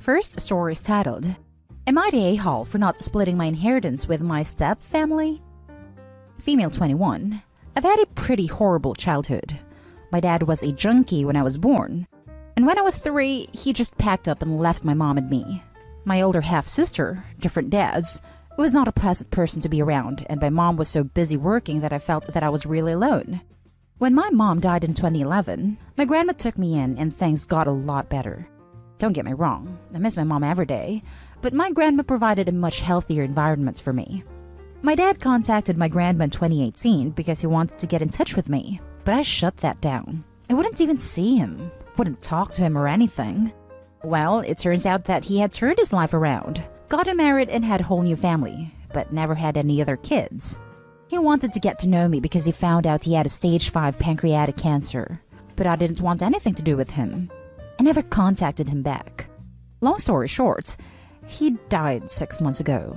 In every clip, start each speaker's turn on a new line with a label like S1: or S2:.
S1: First story is titled, Am I the a-hole for not splitting my inheritance with my step-family? Female 21. I've had a pretty horrible childhood. My dad was a junkie when I was born. And when I was 3, he just packed up and left my mom and me. My older half-sister, different dads, was not a pleasant person to be around, and my mom was so busy working that I felt that I was really alone. When my mom died in 2011, my grandma took me in and things got a lot better. Don't get me wrong, I miss my mom every day, but my grandma provided a much healthier environment for me. My dad contacted my grandma in 2018 because he wanted to get in touch with me, but I shut that down. I wouldn't even see him, wouldn't talk to him or anything. Well, it turns out that he had turned his life around, gotten married and had a whole new family, but never had any other kids. He wanted to get to know me because he found out he had a stage 5 pancreatic cancer, but I didn't want anything to do with him. I never contacted him back. Long story short, he died 6 months ago.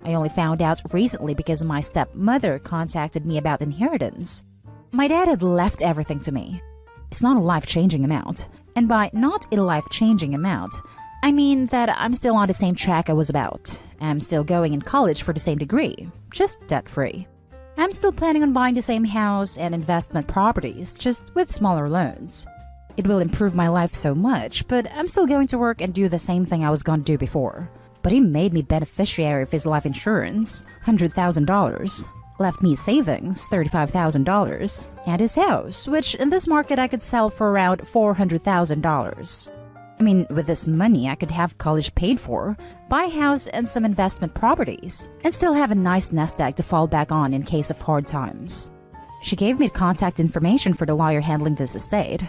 S1: I only found out recently because my stepmother contacted me about inheritance. My dad had left everything to me. It's not a life-changing amount. And by not a life-changing amount, I mean that I'm still on the same track I was about. I'm still going in college for the same degree, just debt-free. I'm still planning on buying the same house and investment properties, just with smaller loans. It will improve my life so much, but I'm still going to work and do the same thing I was going to do before. But he made me beneficiary of his life insurance, $100,000. Left me savings, $35,000. And his house, which in this market I could sell for around $400,000. I mean, with this money I could have college paid for, buy a house and some investment properties, and still have a nice nest egg to fall back on in case of hard times. She gave me the contact information for the lawyer handling this estate.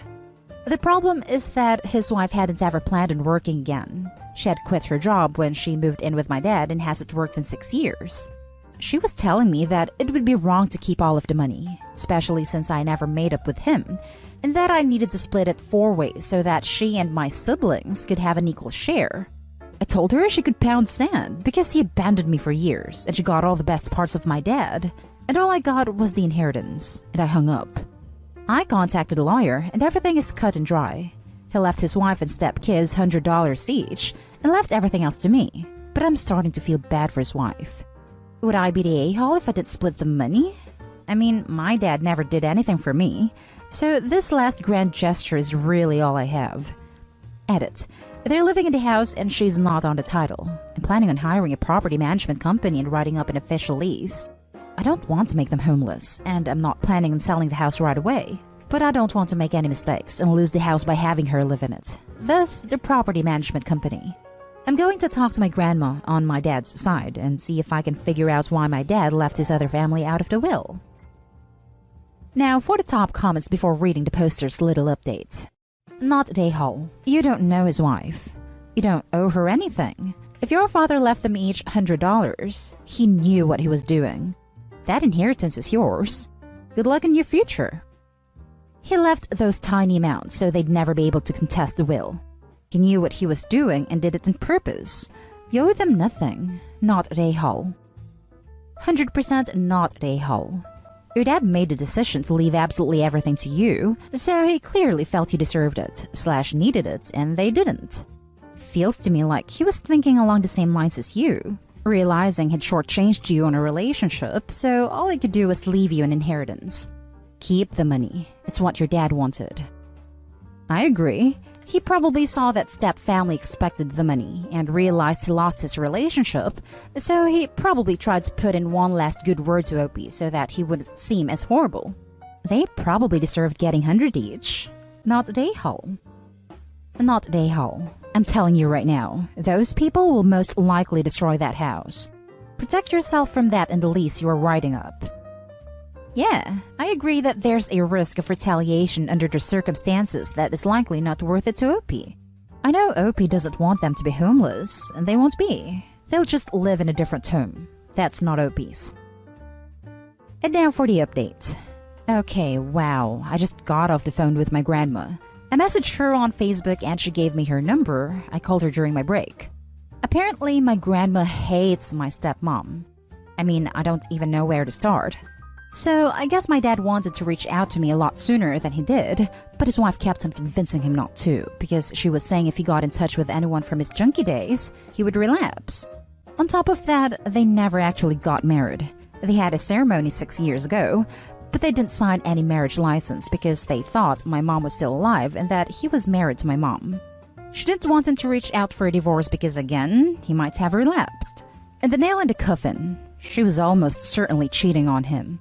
S1: The problem is that his wife hadn't ever planned on working again. She had quit her job when she moved in with my dad and hasn't worked in 6 years. She was telling me that it would be wrong to keep all of the money, especially since I never made up with him, and that I needed to split it 4 ways so that she and my siblings could have an equal share. I told her she could pound sand because he abandoned me for years and she got all the best parts of my dad, and all I got was the inheritance, and I hung up. I contacted a lawyer and everything is cut and dry. He left his wife and stepkids $100 each and left everything else to me, but I'm starting to feel bad for his wife. Would I be the a-hole if I did split the money? I mean, my dad never did anything for me, so this last grand gesture is really all I have. Edit. They're living in the house and she's not on the title. I'm planning on hiring a property management company and writing up an official lease. I don't want to make them homeless, and I'm not planning on selling the house right away. But I don't want to make any mistakes and lose the house by having her live in it. Thus, the property management company. I'm going to talk to my grandma on my dad's side and see if I can figure out why my dad left his other family out of the will. Now for the top comments before reading the poster's little update. Not the a-hole. You don't know his wife. You don't owe her anything. If your father left them each $100, he knew what he was doing. That inheritance is yours. Good luck in your future. He left those tiny amounts so they'd never be able to contest the will. He knew what he was doing and did it on purpose. You owe them nothing. Not the a-hole. 100% not the a-hole. Your dad made the decision to leave absolutely everything to you, so he clearly felt you deserved it, / needed it, and they didn't. Feels to me like he was thinking along the same lines as you, realizing he'd shortchanged you on a relationship, so all he could do was leave you an inheritance. Keep the money. It's what your dad wanted. I agree. He probably saw that step-family expected the money and realized he lost his relationship, so he probably tried to put in one last good word to Opie so that he wouldn't seem as horrible. They probably deserved getting 100 each. Not the a-hole. Not the a-hole. I'm telling you right now, those people will most likely destroy that house. Protect yourself from that in the lease you are writing up. Yeah, I agree that there's a risk of retaliation under the circumstances that is likely not worth it to Opie. I know Opie doesn't want them to be homeless, and they won't be. They'll just live in a different home. That's not Opie's. And now for the update. Okay, wow, I just got off the phone with my grandma. I messaged her on Facebook and she gave me her number. I called her during my break. Apparently, my grandma hates my stepmom. I mean, I don't even know where to start. So I guess my dad wanted to reach out to me a lot sooner than he did, but his wife kept on convincing him not to, because she was saying if he got in touch with anyone from his junkie days, he would relapse. On top of that, they never actually got married. They had a ceremony 6 years ago, but they didn't sign any marriage license because they thought my mom was still alive and that he was married to my mom. She didn't want him to reach out for a divorce because, again, he might have relapsed. And the nail in the coffin, she was almost certainly cheating on him.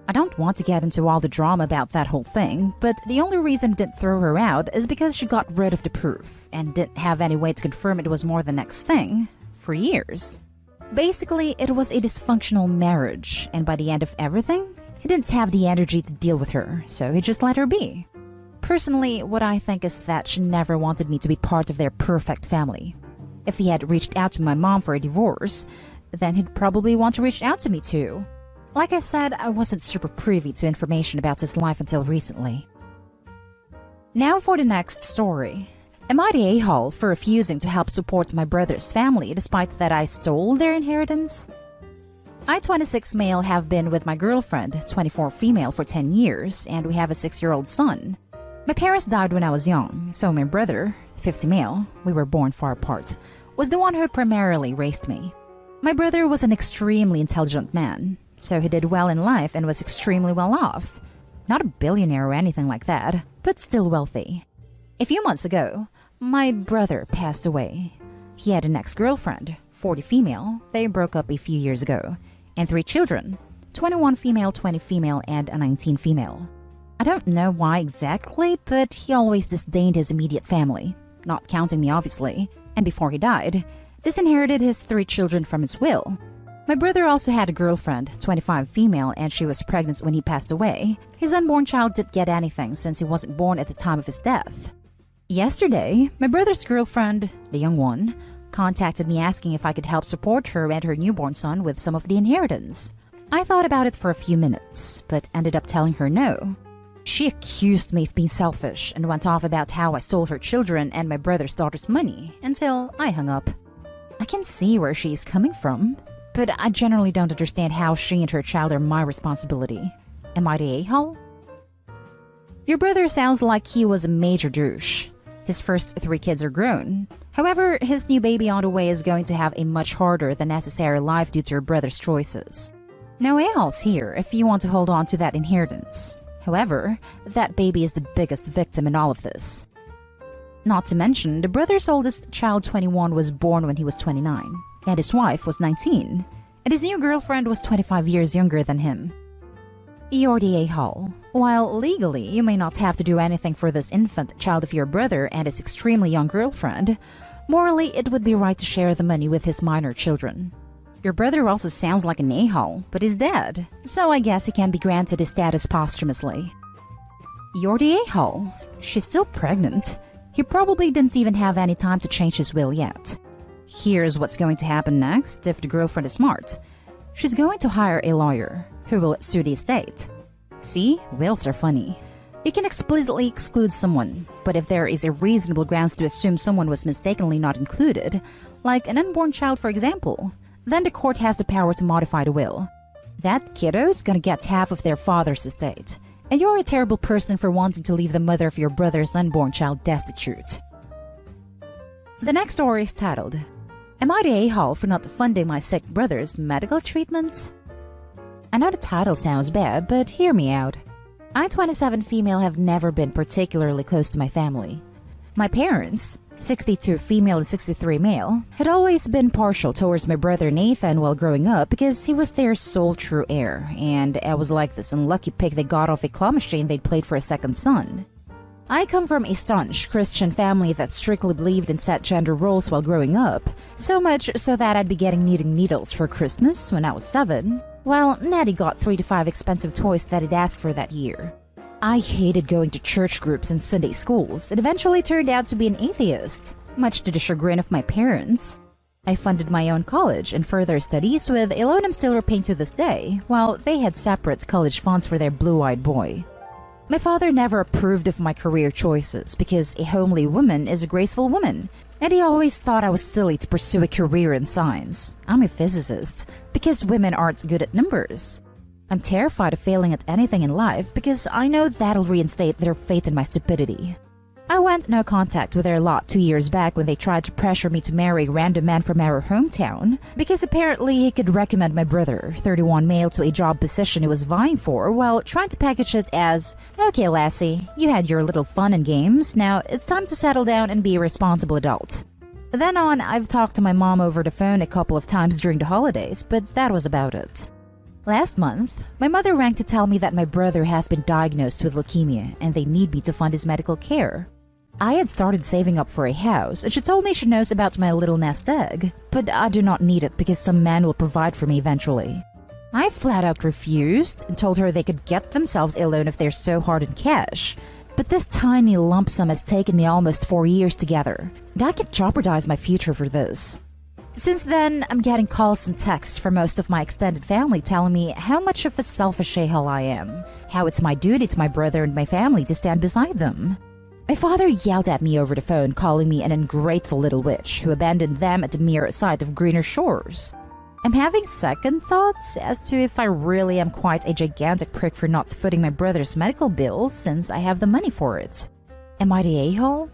S1: I don't want to get into all the drama about that whole thing, but the only reason it didn't throw her out is because she got rid of the proof and didn't have any way to confirm it was more the next thing for years. Basically, it was a dysfunctional marriage, and by the end of everything, he didn't have the energy to deal with her, so he just let her be. Personally, what I think is that she never wanted me to be part of their perfect family. If he had reached out to my mom for a divorce, then he'd probably want to reach out to me too. Like I said, I wasn't super privy to information about his life until recently. Now for the next story. Am I the a-hole for refusing to help support my brother's family despite that I stole their inheritance? I, 26 male, have been with my girlfriend, 24 female, for 10 years, and we have a 6-year-old son. My parents died when I was young, so my brother, 50 male, we were born far apart, was the one who primarily raised me. My brother was an extremely intelligent man, so he did well in life and was extremely well off. Not a billionaire or anything like that, but still wealthy. A few months ago, my brother passed away. He had an ex-girlfriend, 40 female, they broke up a few years ago, and 3 children, 21 female, 20 female, and a 19 female. I don't know why exactly, but he always disdained his immediate family, not counting me obviously, and before he died, disinherited his 3 children from his will. My brother also had a girlfriend, 25 female, and she was pregnant when he passed away. His unborn child didn't get anything since he wasn't born at the time of his death. Yesterday, my brother's girlfriend, the young one, contacted me asking if I could help support her and her newborn son with some of the inheritance. I thought about it for a few minutes, but ended up telling her no. She accused me of being selfish and went off about how I stole her children and my brother's daughter's money until I hung up. I can see where she's coming from, but I generally don't understand how she and her child are my responsibility. Am I the a-hole? Your brother sounds like he was a major douche. His first 3 kids are grown. However, his new baby on the way is going to have a much harder than necessary life due to your brother's choices. No a-holes here if you want to hold on to that inheritance. However, that baby is the biggest victim in all of this. Not to mention, the brother's oldest child, 21, was born when he was 29, and his wife was 19, and his new girlfriend was 25 years younger than him. You're the a-hole. While legally you may not have to do anything for this infant child of your brother and his extremely young girlfriend, morally it would be right to share the money with his minor children. Your brother also sounds like an a-hole, but is dead, so I guess he can be granted his status posthumously. You're the a-hole. She's still pregnant. He probably didn't even have any time to change his will yet. Here's what's going to happen next if the girlfriend is smart. She's going to hire a lawyer who will sue the estate. See, wills are funny. You can explicitly exclude someone, but if there is a reasonable grounds to assume someone was mistakenly not included, like an unborn child for example, then the court has the power to modify the will. That kiddo's gonna get half of their father's estate, and you're a terrible person for wanting to leave the mother of your brother's unborn child destitute. The next story is titled, Am I the a-hole for not funding my sick brother's medical treatment? I know the title sounds bad, but hear me out. I, 27 female, have never been particularly close to my family. My parents, 62 female and 63 male, had always been partial towards my brother Nathan while growing up because he was their sole true heir, and I was like this unlucky pig they got off a claw machine they'd played for a second son. I come from a staunch Christian family that strictly believed in set gender roles while growing up, so much so that I'd be getting knitting needles for Christmas when I was 7, while Natty got 3 to 5 expensive toys that he'd asked for that year. I hated going to church groups and Sunday schools and eventually turned out to be an atheist, much to the chagrin of my parents. I funded my own college and further studies with a loan I'm still repaying to this day, while they had separate college funds for their blue-eyed boy. My father never approved of my career choices because a homely woman is a graceful woman, and he always thought I was silly to pursue a career in science. I'm a physicist, because women aren't good at numbers. I'm terrified of failing at anything in life because I know that'll reinstate their faith in my stupidity. I went no contact with their lot 2 years back when they tried to pressure me to marry a random man from our hometown because apparently he could recommend my brother, 31 male, to a job position he was vying for while trying to package it as, "Okay, lassie, you had your little fun and games, now it's time to settle down and be a responsible adult." Then on, I've talked to my mom over the phone a couple of times during the holidays, but that was about it. Last month, my mother rang to tell me that my brother has been diagnosed with leukemia and they need me to fund his medical care. I had started saving up for a house, and she told me she knows about my little nest egg, but I do not need it because some man will provide for me eventually. I flat out refused and told her they could get themselves a loan if they're so hard in cash. But this tiny lump sum has taken me almost 4 years to gather, and I can't jeopardize my future for this. Since then, I'm getting calls and texts from most of my extended family telling me how much of a selfish a-hole I am, how it's my duty to my brother and my family to stand beside them. My father yelled at me over the phone, calling me an ungrateful little witch who abandoned them at the mere sight of greener shores. I'm having second thoughts as to if I really am quite a gigantic prick for not footing my brother's medical bills since I have the money for it. Am I the a-hole?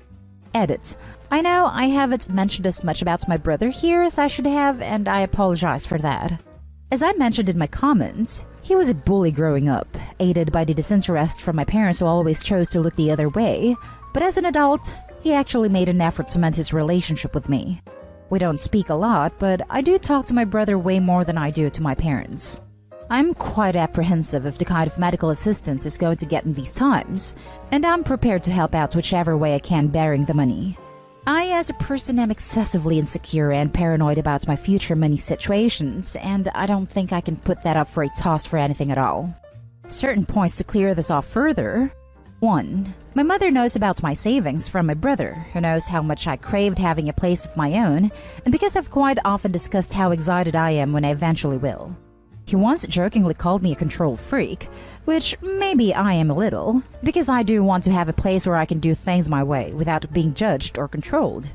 S1: Edit. I know I haven't mentioned as much about my brother here as I should have, and I apologize for that. As I mentioned in my comments, he was a bully growing up, aided by the disinterest from my parents who always chose to look the other way, but as an adult, he actually made an effort to mend his relationship with me. We don't speak a lot, but I do talk to my brother way more than I do to my parents. I'm quite apprehensive of the kind of medical assistance he's going to get in these times, and I'm prepared to help out whichever way I can bearing the money. I, as a person, am excessively insecure and paranoid about my future money situations, and I don't think I can put that up for a toss for anything at all. Certain points to clear this off further. 1. My mother knows about my savings from my brother, who knows how much I craved having a place of my own, and because I've quite often discussed how excited I am when I eventually will. He once jokingly called me a control freak, which maybe I am a little, because I do want to have a place where I can do things my way without being judged or controlled.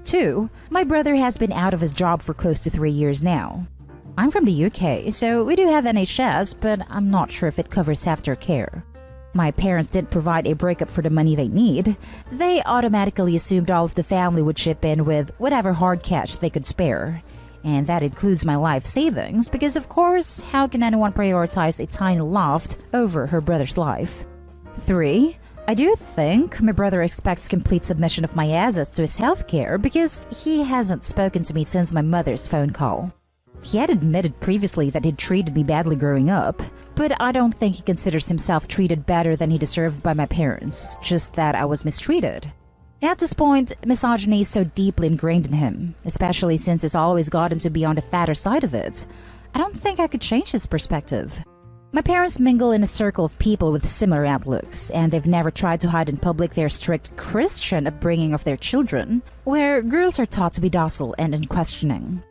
S1: 2. My brother has been out of his job for close to 3 years now. I'm from the UK, so we do have NHS, but I'm not sure if it covers aftercare. My parents didn't provide a breakup for the money they need. They automatically assumed all of the family would chip in with whatever hard cash they could spare. And that includes my life savings, because of course, how can anyone prioritize a tiny loft over her brother's life? 3. I do think my brother expects complete submission of my assets to his healthcare because he hasn't spoken to me since my mother's phone call. He had admitted previously that he'd treated me badly growing up, but I don't think he considers himself treated better than he deserved by my parents, just that I was mistreated. At this point, misogyny is so deeply ingrained in him, especially since he's always gotten to be on the fatter side of it. I don't think I could change his perspective. My parents mingle in a circle of people with similar outlooks, and they've never tried to hide in public their strict Christian upbringing of their children, where girls are taught to be docile and unquestioning.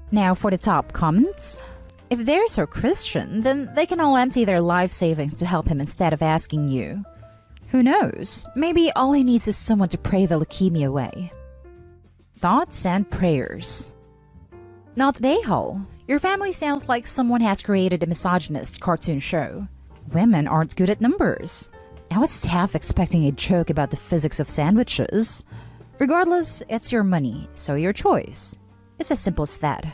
S1: Now for the top comments. If they're so Christian, then they can all empty their life savings to help him instead of asking you. Who knows? Maybe all he needs is someone to pray the leukemia away. Thoughts and prayers. Not a-hole. Your family sounds like someone has created a misogynist cartoon show. Women aren't good at numbers. I was half expecting a joke about the physics of sandwiches. Regardless, it's your money, so your choice. It's as simple as that.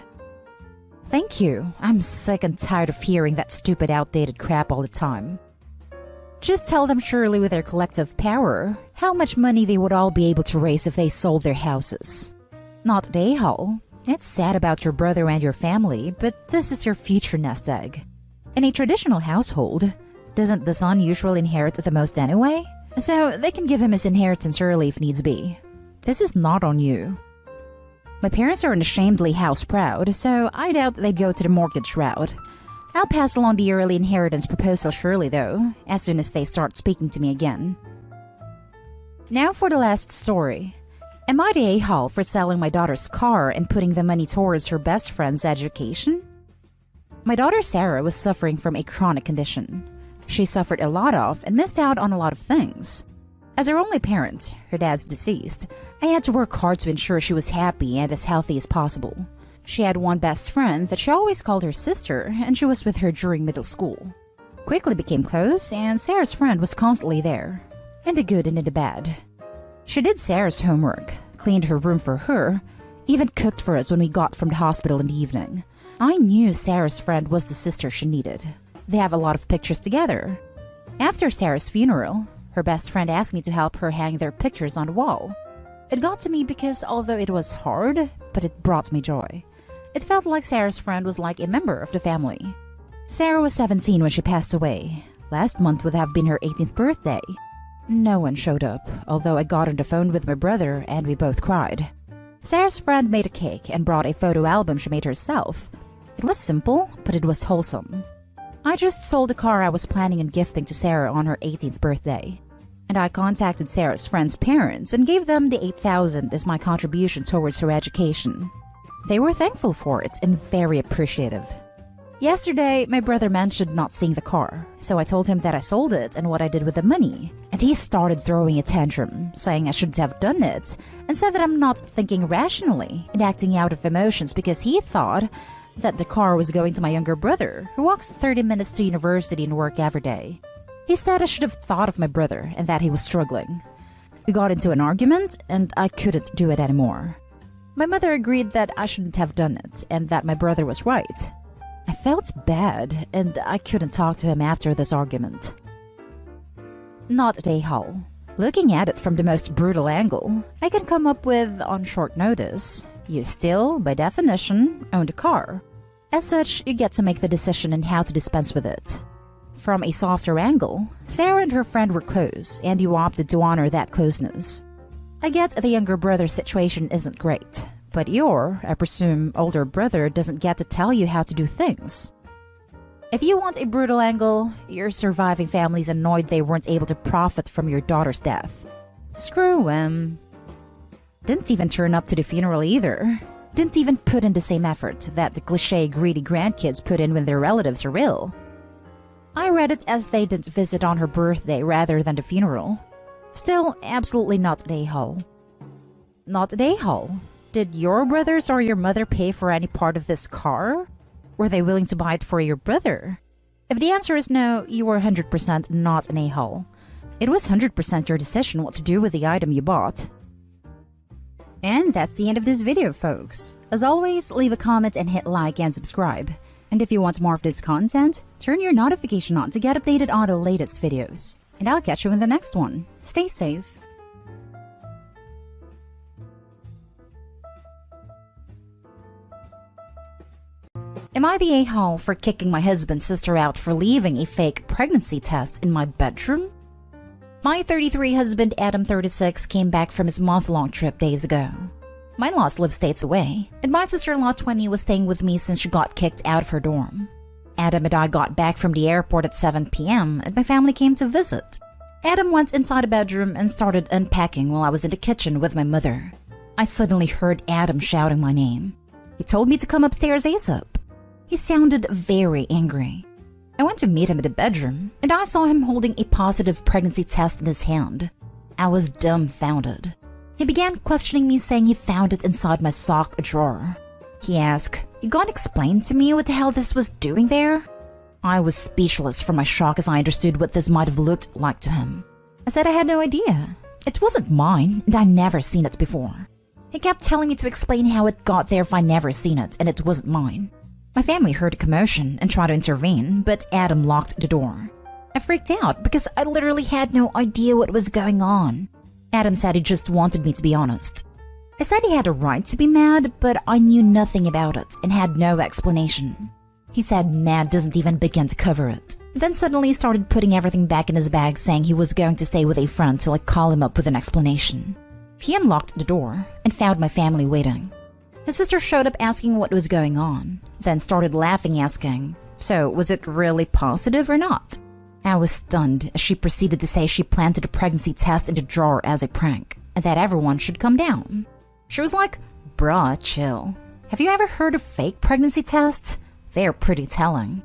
S1: Thank you. I'm sick and tired of hearing that stupid outdated crap all the time. Just tell them surely with their collective power how much money they would all be able to raise if they sold their houses. Not a-hole. It's sad about your brother and your family, but this is your future nest egg. In a traditional household, doesn't the son usually inherit the most anyway? So they can give him his inheritance early if needs be. This is not on you. My parents are unashamedly house proud, so I doubt they'd go to the mortgage route. I'll pass along the early inheritance proposal surely though, as soon as they start speaking to me again. Now for the last story. Am I the a-hole for selling my daughter's car and putting the money towards her best friend's education? My daughter Sarah was suffering from a chronic condition. She suffered a lot of and missed out on a lot of things. As her only parent, her dad's deceased, I had to work hard to ensure she was happy and as healthy as possible. She had one best friend that she always called her sister, and she was with her during middle school. Quickly became close, and Sarah's friend was constantly there, in the good and in the bad. She did Sarah's homework, cleaned her room for her, even cooked for us when we got from the hospital in the evening. I knew Sarah's friend was the sister she needed. They have a lot of pictures together. After Sarah's funeral, her best friend asked me to help her hang their pictures on the wall. It got to me because although it was hard, but it brought me joy. It felt like Sarah's friend was like a member of the family. Sarah was 17 when she passed away. Last month would have been her 18th birthday. No one showed up, although I got on the phone with my brother and we both cried. Sarah's friend made a cake and brought a photo album she made herself. It was simple, but it was wholesome. I just sold the car I was planning on gifting to Sarah on her 18th birthday. And I contacted Sarah's friend's parents and gave them the $8,000 as my contribution towards her education. They were thankful for it and very appreciative. Yesterday, my brother mentioned not seeing the car, so I told him that I sold it and what I did with the money. And he started throwing a tantrum, saying I shouldn't have done it, and said that I'm not thinking rationally and acting out of emotions because he thought that the car was going to my younger brother, who walks 30 minutes to university and work every day. He said I should have thought of my brother and that he was struggling. We got into an argument, and I couldn't do it anymore. My mother agreed that I shouldn't have done it and that my brother was right. I felt bad, and I couldn't talk to him after this argument. Not at A-Hall. Looking at it from the most brutal angle, I can come up with, on short notice, you still, by definition, own the car. As such, you get to make the decision on how to dispense with it. From a softer angle, Sarah and her friend were close, and you opted to honor that closeness. I get the younger brother situation isn't great, but your, I presume, older brother doesn't get to tell you how to do things. If you want a brutal angle, your surviving family's annoyed they weren't able to profit from your daughter's death. Screw him. Didn't even turn up to the funeral either. Didn't even put in the same effort that the cliché greedy grandkids put in when their relatives are ill. I read it as they didn't visit on her birthday rather than the funeral. Still, absolutely not at A-Hall. Not at A-Hall. Did your brothers or your mother pay for any part of this car? Were they willing to buy it for your brother? If the answer is no, you were 100% not an A-Hall. It was 100% your decision what to do with the item you bought. And that's the end of this video, folks. As always, leave a comment and hit like and subscribe. And if you want more of this content, turn your notification on to get updated on the latest videos. And I'll catch you in the next one. Stay safe. Am I the A-Hall for kicking my husband's sister out for leaving a fake pregnancy test in my bedroom? My 33 husband, Adam 36, came back from his month-long trip days ago. My in-laws live states away, and my sister-in-law 20 was staying with me since she got kicked out of her dorm. Adam and I got back from the airport at 7 p.m. and my family came to visit. Adam went inside a bedroom and started unpacking while I was in the kitchen with my mother. I suddenly heard Adam shouting my name. He told me to come upstairs ASAP. He sounded very angry. I went to meet him in the bedroom, and I saw him holding a positive pregnancy test in his hand. I was dumbfounded. He began questioning me, saying he found it inside my sock drawer. He asked, "You gotta explain to me what the hell this was doing there?" I was speechless from my shock as I understood what this might have looked like to him. I said I had no idea. It wasn't mine, and I'd never seen it before. He kept telling me to explain how it got there if I'd never seen it, and it wasn't mine. My family heard a commotion and tried to intervene, but Adam locked the door. I freaked out because I literally had no idea what was going on. Adam said he just wanted me to be honest. I said he had a right to be mad, but I knew nothing about it and had no explanation. He said mad doesn't even begin to cover it. Then suddenly he started putting everything back in his bag, saying he was going to stay with a friend till I call him up with an explanation. He unlocked the door and found my family waiting. His sister showed up asking what was going on, then started laughing, asking, "So, was it really positive or not?" I was stunned as she proceeded to say she planted a pregnancy test in the drawer as a prank, and that everyone should come down. She was like, "Bruh, chill. Have you ever heard of fake pregnancy tests? They're pretty telling."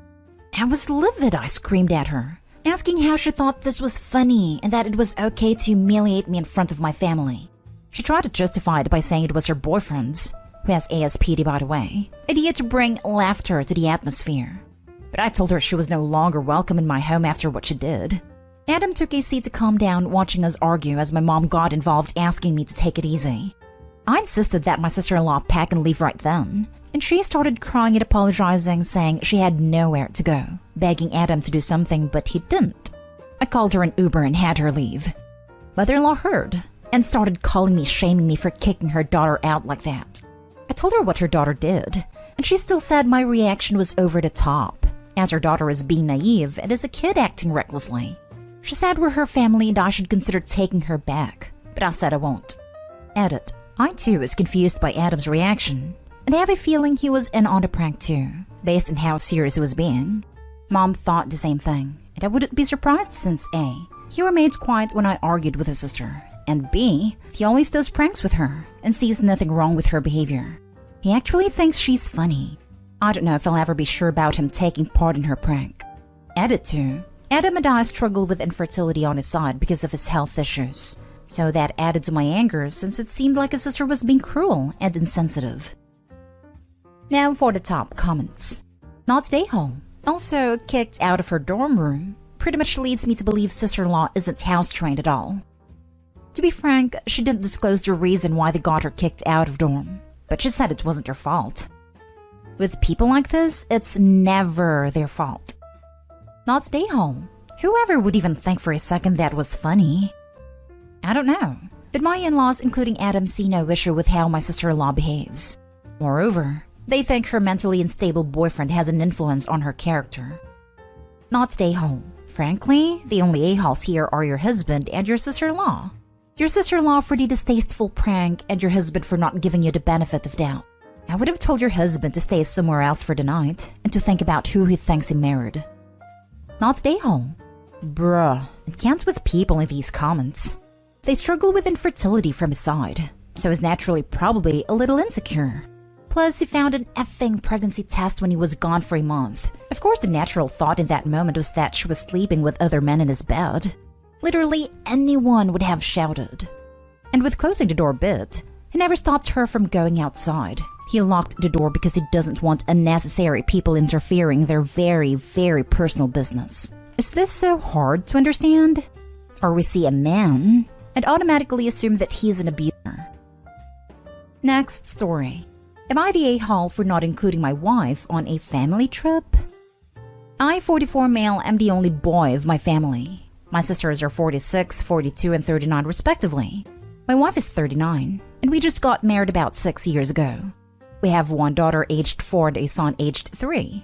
S1: I was livid. I screamed at her, asking how she thought this was funny and that it was okay to humiliate me in front of my family. She tried to justify it by saying it was her boyfriend's. who has ASPD by the way, idea to bring laughter to the atmosphere. But I told her she was no longer welcome in my home after what she did. Adam took a seat to calm down, watching us argue as my mom got involved, asking me to take it easy. I insisted that my sister-in-law pack and leave right then, and she started crying and apologizing, saying she had nowhere to go, begging Adam to do something, but he didn't. I called her an Uber and had her leave. Mother-in-law heard and started calling me, shaming me for kicking her daughter out like that. I told her what her daughter did, and she still said my reaction was over the top, as her daughter is being naive and is a kid acting recklessly. She said we're her family and I should consider taking her back, but I said I won't. Edit. I too was confused by Adam's reaction, and I have a feeling he was in on the prank too, based on how serious it was being. Mom thought the same thing, and I wouldn't be surprised since A, he remained quiet when I argued with his sister, and B, he always does pranks with her and sees nothing wrong with her behavior. He actually thinks she's funny. I don't know if I'll ever be sure about him taking part in her prank. Edit 2. Adam and I struggle with infertility on his side because of his health issues, so that added to my anger since it seemed like his sister was being cruel and insensitive. Now for the top comments. Not stay home. Also kicked out of her dorm room. Pretty much leads me to believe sister-in-law isn't house-trained at all. To be frank, she didn't disclose the reason why they got her kicked out of dorm, but she said it wasn't her fault. With people like this, it's never their fault. Not stay home. Whoever would even think for a second that was funny? I don't know, but my in-laws, including Adam, see no issue with how my sister-in-law behaves. Moreover, they think her mentally unstable boyfriend has an influence on her character. Not stay home. Frankly, the only a-holes here are your husband and your sister-in-law. Your sister-in-law for the distasteful prank and your husband for not giving you the benefit of doubt. I would have told your husband to stay somewhere else for the night and to think about who he thinks he married. Not stay home. Bruh, it can't with people in these comments. They struggle with infertility from his side, so he's naturally probably a little insecure. Plus, he found an effing pregnancy test when he was gone for a month. Of course, the natural thought in that moment was that she was sleeping with other men in his bed. Literally anyone would have shouted. And with closing the door a bit, he never stopped her from going outside. He locked the door because he doesn't want unnecessary people interfering in their very, very personal business. Is this so hard to understand? Or we see a man and automatically assume that he's an abuser. Next story. Am I the a-hole for not including my wife on a family trip? I, 44 male, am the only boy of my family. My sisters are 46, 42, and 39 respectively. My wife is 39, and we just got married about 6 years ago. We have one daughter aged 4 and a son aged 3.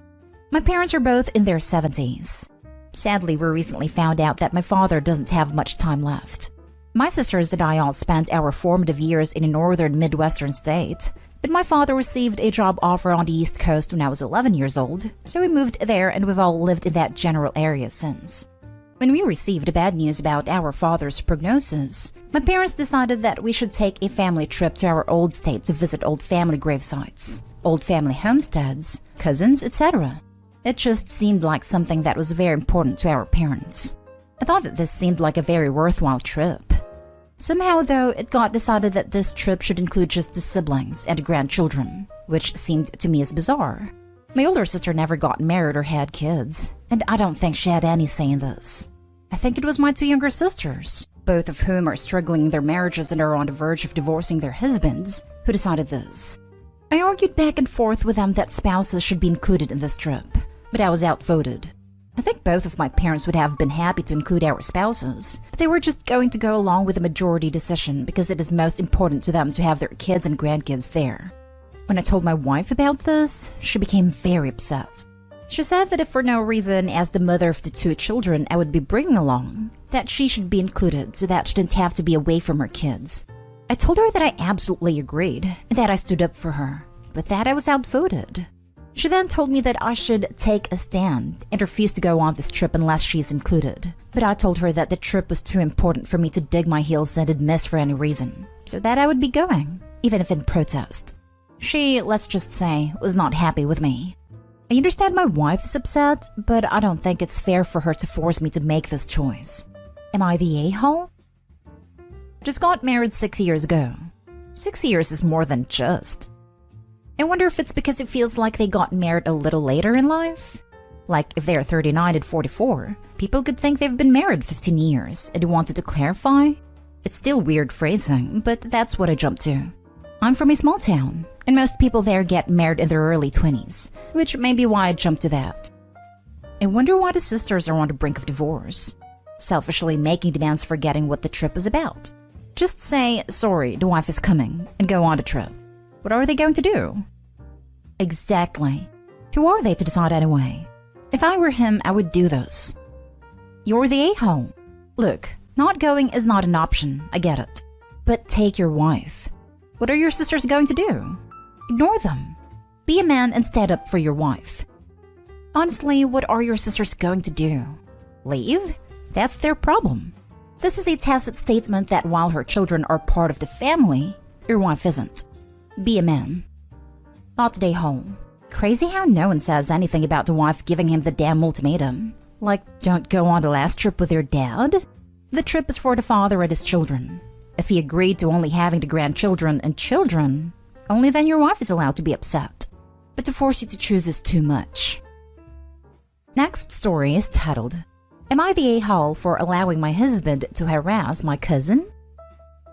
S1: My parents are both in their 70s. Sadly, we recently found out that my father doesn't have much time left. My sisters and I all spent our formative years in a northern Midwestern state, but my father received a job offer on the East Coast when I was 11 years old, so we moved there and we've all lived in that general area since. When we received the bad news about our father's prognosis, my parents decided that we should take a family trip to our old state to visit old family gravesites, old family homesteads, cousins, etc. It just seemed like something that was very important to our parents. I thought that this seemed like a very worthwhile trip. Somehow, though, it got decided that this trip should include just the siblings and grandchildren, which seemed to me as bizarre. My older sister never got married or had kids, and I don't think she had any say in this. I think it was my 2 younger sisters, both of whom are struggling in their marriages and are on the verge of divorcing their husbands, who decided this. I argued back and forth with them that spouses should be included in this trip, but I was outvoted. I think both of my parents would have been happy to include our spouses, but they were just going to go along with the majority decision because it is most important to them to have their kids and grandkids there. When I told my wife about this, she became very upset. She said that if for no reason, as the mother of the 2 children I would be bringing along, that she should be included so that she didn't have to be away from her kids. I told her that I absolutely agreed and that I stood up for her, but that I was outvoted. She then told me that I should take a stand and refuse to go on this trip unless she's included. But I told her that the trip was too important for me to dig my heels and miss for any reason, so that I would be going, even if in protest. She, let's just say, was not happy with me. I understand my wife is upset, but I don't think it's fair for her to force me to make this choice. Am I the a-hole? Just got married 6 years ago. 6 years is more than just. I wonder if it's because it feels like they got married a little later in life. Like if they're 39 at 44, people could think they've been married 15 years and wanted to clarify. It's still weird phrasing, but that's what I jumped to. I'm from a small town, and most people there get married in their early 20s, which may be why I jumped to that. I wonder why the sisters are on the brink of divorce, selfishly making demands forgetting what the trip is about. Just say, sorry, the wife is coming, and go on the trip. What are they going to do? Exactly. Who are they to decide anyway? If I were him, I would do this. You're the a-hole. Look, not going is not an option, I get it. But take your wife. What are your sisters going to do? Ignore them. Be a man and stand up for your wife. Honestly, what are your sisters going to do? Leave? That's their problem. This is a tacit statement that while her children are part of the family, your wife isn't. Be a man. Not today, home. Crazy how no one says anything about the wife giving him the damn ultimatum. Like, don't go on the last trip with your dad? The trip is for the father and his children. If he agreed to only having the grandchildren and children, only then your wife is allowed to be upset. But to force you to choose is too much. Next story is titled, Am I the a-hole for allowing my husband to harass my cousin?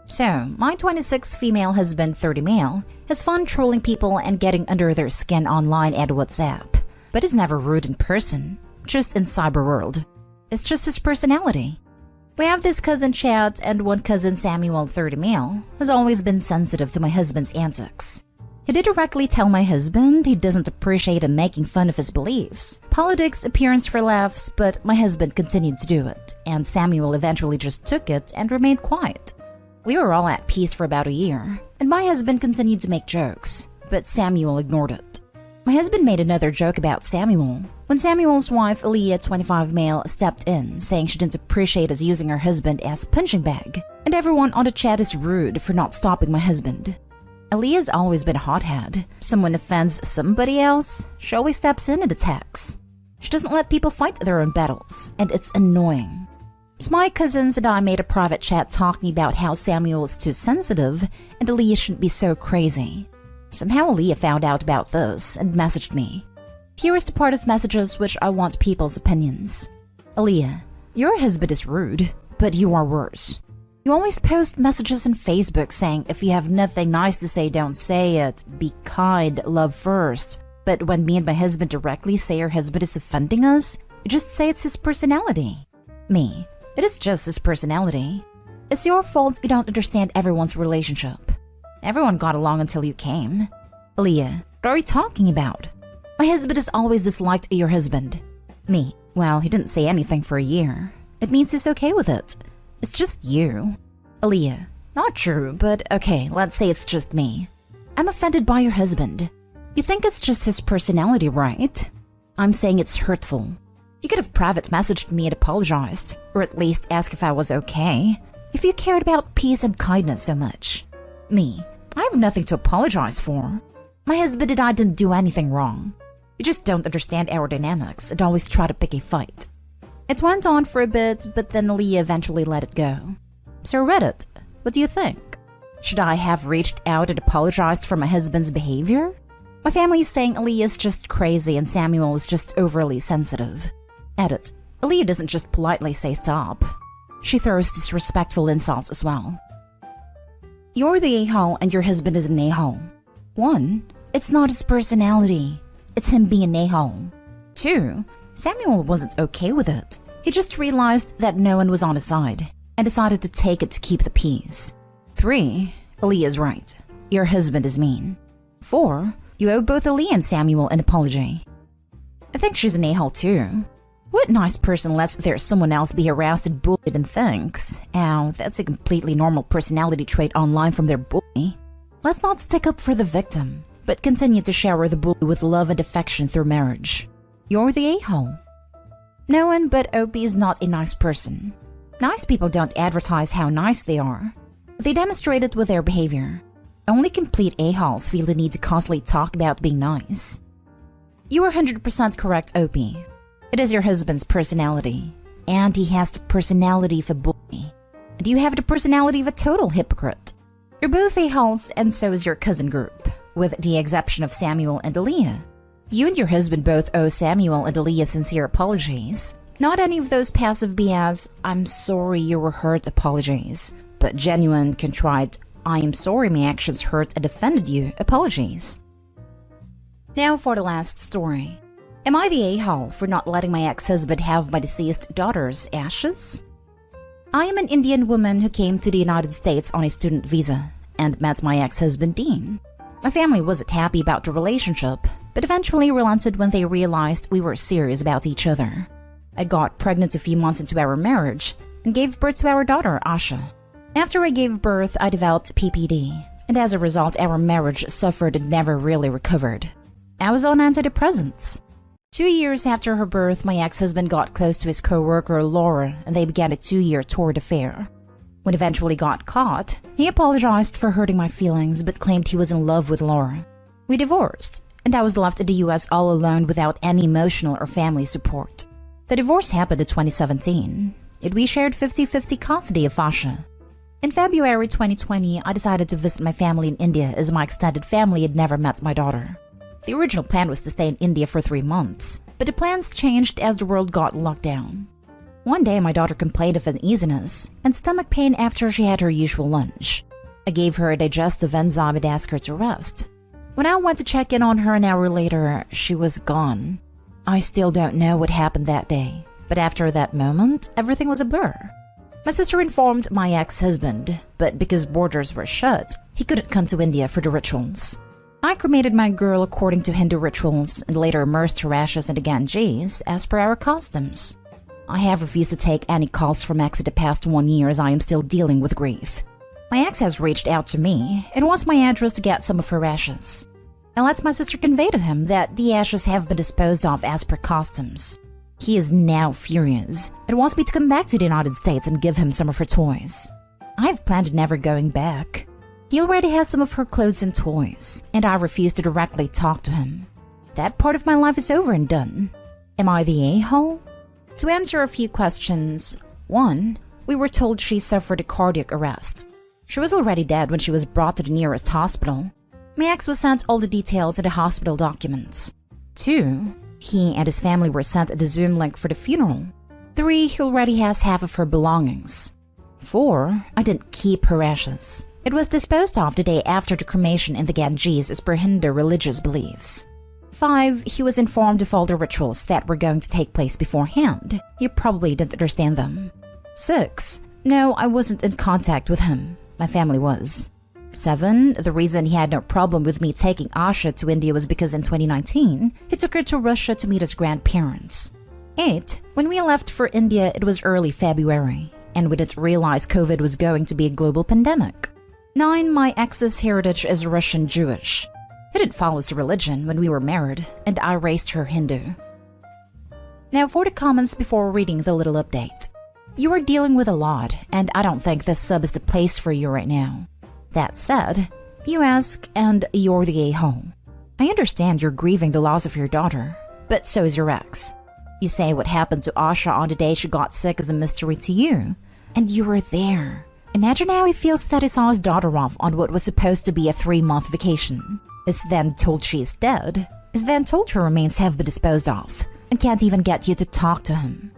S1: So, my 26 female husband, 30 male, has fun trolling people and getting under their skin online and WhatsApp, but is never rude in person, just in cyber world. It's just his personality. We have this cousin Chad, and one cousin Samuel, 30 male, has always been sensitive to my husband's antics. He did directly tell my husband he doesn't appreciate him making fun of his beliefs, politics, appearance for laughs, but my husband continued to do it, and Samuel eventually just took it and remained quiet. We were all at peace for about a year, and my husband continued to make jokes, but Samuel ignored it. My husband made another joke about Samuel when Samuel's wife, Aaliyah, 25 male, stepped in, saying she didn't appreciate us using her husband as punching bag, and everyone on the chat is rude for not stopping my husband. Aaliyah's always been a hothead. Someone offends somebody else, she always steps in and attacks. She doesn't let people fight their own battles, and it's annoying. So my cousins and I made a private chat talking about how Samuel is too sensitive and Aaliyah shouldn't be so crazy. Somehow Aaliyah found out about this and messaged me. Here is the part of messages which I want people's opinions. Aaliyah, your husband is rude, but you are worse. You always post messages on Facebook saying if you have nothing nice to say, don't say it. Be kind, love first. But when me and my husband directly say your husband is offending us, you just say it's his personality. Me, it is just his personality. It's your fault you don't understand everyone's relationship. Everyone got along until you came. Aaliyah, what are you talking about? My husband has always disliked your husband. Me, well, he didn't say anything for a year. It means he's okay with it. It's just you. Aaliyah, not true, but okay, let's say it's just me. I'm offended by your husband. You think it's just his personality, right? I'm saying it's hurtful. You could have private messaged me and apologized, or at least asked if I was okay, if you cared about peace and kindness so much. Me, I have nothing to apologize for. My husband and I didn't do anything wrong. You just don't understand our dynamics and always try to pick a fight. It went on for a bit, but then Aaliyah eventually let it go. So Reddit, what do you think? Should I have reached out and apologized for my husband's behavior? My family is saying Aaliyah is just crazy and Samuel is just overly sensitive. Edit, Aaliyah doesn't just politely say stop. She throws disrespectful insults as well. You're the a-hole and your husband is an a-hole. 1. It's not his personality. It's him being an a-hole. 2. Samuel wasn't okay with it. He just realized that no one was on his side and decided to take it to keep the peace. 3. Aaliyah's right. Your husband is mean. 4. You owe both Aaliyah and Samuel an apology. I think she's an a-hole too. What nice person lets someone else be harassed and bullied and thinks, "Ow, that's a completely normal personality trait online from their bully." Let's not stick up for the victim, but continue to shower the bully with love and affection through marriage. You're the a-hole. No one but Opie is not a nice person. Nice people don't advertise how nice they are. They demonstrate it with their behavior. Only complete a-holes feel the need to constantly talk about being nice. You are 100% correct, Opie. It is your husband's personality, and he has the personality of a bully, and you have the personality of a total hypocrite. You're both a-holes, and so is your cousin group. with the exception of Samuel and Aaliyah. You and your husband both owe Samuel and Aaliyah sincere apologies. Not any of those passive BS, "I'm sorry you were hurt" apologies, but genuine, contrite, "I am sorry my actions hurt and offended you" apologies. Now for the last story. Am I the a-hole for not letting my ex-husband have my deceased daughter's ashes? I am an Indian woman who came to the United States on a student visa and met my ex-husband Dean. My family wasn't happy about the relationship, but eventually relented when they realized we were serious about each other. I got pregnant a few months into our marriage and gave birth to our daughter, Asha. After I gave birth, I developed PPD, and as a result, our marriage suffered and never really recovered. I was on antidepressants. 2 years after her birth, my ex-husband got close to his co-worker, Laura, and they began a 2-year torrid affair. When eventually got caught, he apologized for hurting my feelings but claimed he was in love with Laura. We divorced, and I was left in the US all alone without any emotional or family support. The divorce happened in 2017, and we shared 50-50 custody of Asha. In February 2020, I decided to visit my family in India as my extended family had never met my daughter. The original plan was to stay in India for 3 months, but the plans changed as the world got locked down. One day, my daughter complained of uneasiness and stomach pain after she had her usual lunch. I gave her a digestive enzyme and asked her to rest. When I went to check in on her an hour later, she was gone. I still don't know what happened that day, but after that moment, everything was a blur. My sister informed my ex-husband, but because borders were shut, he couldn't come to India for the rituals. I cremated my girl according to Hindu rituals and later immersed her ashes in the Ganges as per our customs. I have refused to take any calls from ex in the past 1 year as I am still dealing with grief. My ex has reached out to me and wants my address to get some of her ashes. I let my sister convey to him that the ashes have been disposed of as per customs. He is now furious and wants me to come back to the United States and give him some of her toys. I've planned on never going back. He already has some of her clothes and toys, and I refuse to directly talk to him. That part of my life is over and done. Am I the a-hole? To answer a few questions. 1. We were told she suffered a cardiac arrest. She was already dead when she was brought to the nearest hospital. My ex was sent all the details of the hospital documents. 2. He and his family were sent the Zoom link for the funeral. 3. He already has half of her belongings. 4. I didn't keep her ashes. It was disposed of the day after the cremation in the Ganges as per Hindu religious beliefs. 5. He was informed of all the rituals that were going to take place beforehand. He probably didn't understand them. 6. No, I wasn't in contact with him. My family was. 7. The reason he had no problem with me taking Asha to India was because in 2019, he took her to Russia to meet his grandparents. 8. When we left for India, it was early February, and we didn't realize COVID was going to be a global pandemic. 9. My ex's heritage is Russian Jewish. He didn't follow his religion when we were married, and I raised her Hindu. Now for the comments before reading the little update. You are dealing with a lot, and I don't think this sub is the place for you right now. That said, you ask, and you're the a-hole. I understand you're grieving the loss of your daughter, but so is your ex. You say what happened to Asha on the day she got sick is a mystery to you, and you were there. Imagine how he feels that he saw his daughter off on what was supposed to be a 3-month vacation. Is then told she is dead. Is then told her remains have been disposed of, and can't even get you to talk to him.